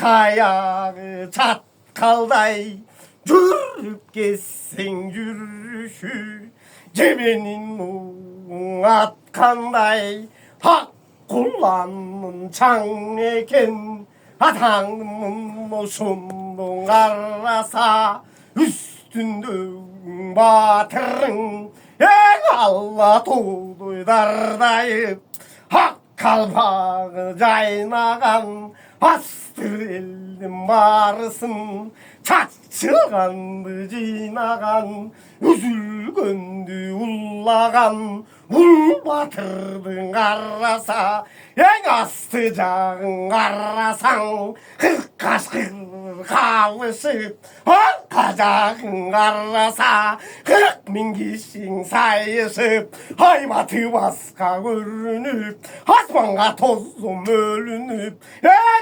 kayağı çatkalday yürüp geçsin yürüyüşü cebenin atkanday hak kullanın çan eken atanın o şundun arasa üstünde batırın en Allah doğdu dardayıp hak kalpağı caynagan astır eldim barısın çatçılgandı cinagan üzülgöndü ullagan ul batırdın arasa en astıcağın arasan kırk kaşkır kalışıp arkacağın arasa 40.000 kişin sayışıp hayvatı baska görünüp asmanga tozum bölünüp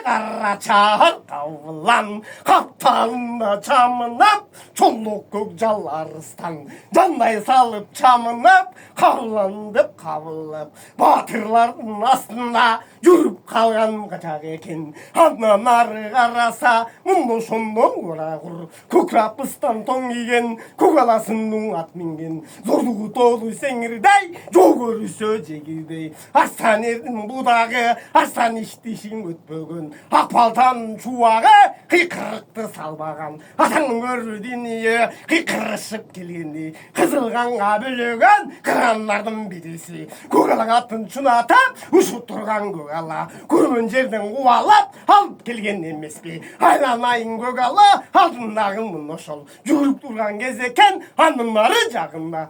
kara çağır kavlan kaptalında çamınıp çoluk gökcalarıstan canday salıp çamınıp kavlandıp kavılıp batırların aslında yürüp kalgan kaçak eken ananları karasa mundu şondon kura kur kukrapıstan ton giyen kukalasının at mingen zorluğu doğdu sengirday jogörü söcegirday aslan erdin budağı aslan iştişin ötbөгün akpaltan çuvağı kıykırıktı salbagan atаңның көрі дүние кыйкырышып келгенде кызылганга бөлөгөн кыраннардын бедеси көгалаң атын чунатып ушуп турган көгала көрмөн жерден кубалап алып келген эмеспи айланайын көгала алдындагымын ошол жүрүп турган кез экен анын нары жагында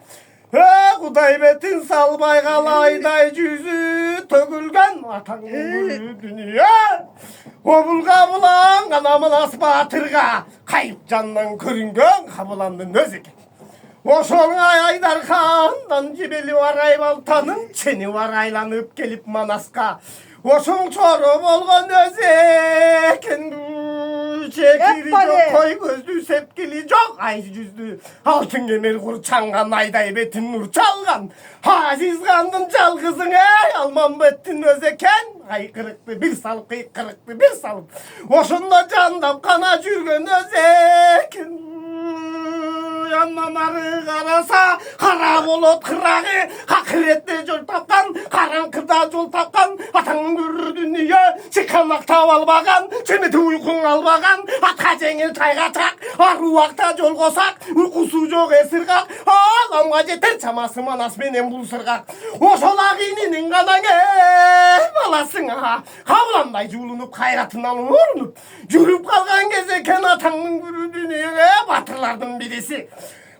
Құдай бетін салбай қалайдай жүзі төгілген атаңның дүние Обыл қабылан анамын батырға қайып жаннан көрінген қабыландың өзі екен Ошол айдар хандан жебели варай балтанын чени варайланып келип Манаска Ошоң чоро болгон өзү экен Çekiri çok koy gözlü sepkili çok ay yüzlü altın kemer kurçangan ayday betin nur çalgan Aziz kandın çal kızın ey alman betin özeken ay kırıktı bir sal kırıktı bir sal Oşunda candap kana jürgen özeken Yanmanları karasa kara bulut kırағы Hakiretте жол тапқан қараңқыда жол тапқан атаңның көрі дүние шыққанақта албаған жеметі ұйқың албаған атқа жеңіл тайға тақ аруақта жол қосақ ұйқысы жоқ есірғақ аламға жетер шамасы манасменен бұл сырғақ ошол ағинінің ғанаң баласыңа қабыландай жуылынып қайратынан ұрынып жүріп қалған кез екен атаңның көрі дүниеге батырлардың бедесі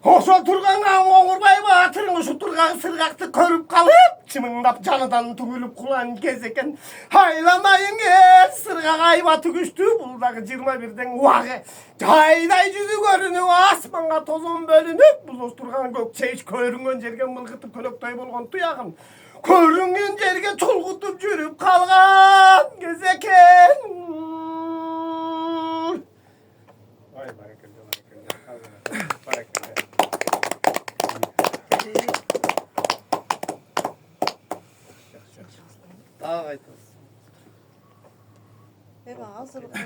Ошол турганга оңурбай батырың ушу турган сыргакты көрүп калып чымыңдап жаныдан түгүлүп кулан кез экен айланайын кез сыргак айбаты күчтүү бул дагы 21ден убагы жайдай жүзү көрүнүп асманга тозон бөлүнүп бул турган көк чейиш көрүнгөн жерге мылгытып көлөктөй болгон туягын көрүнгөн жерге чолгутуп жүрүп калган кез экен Daha aytасың. Азырлык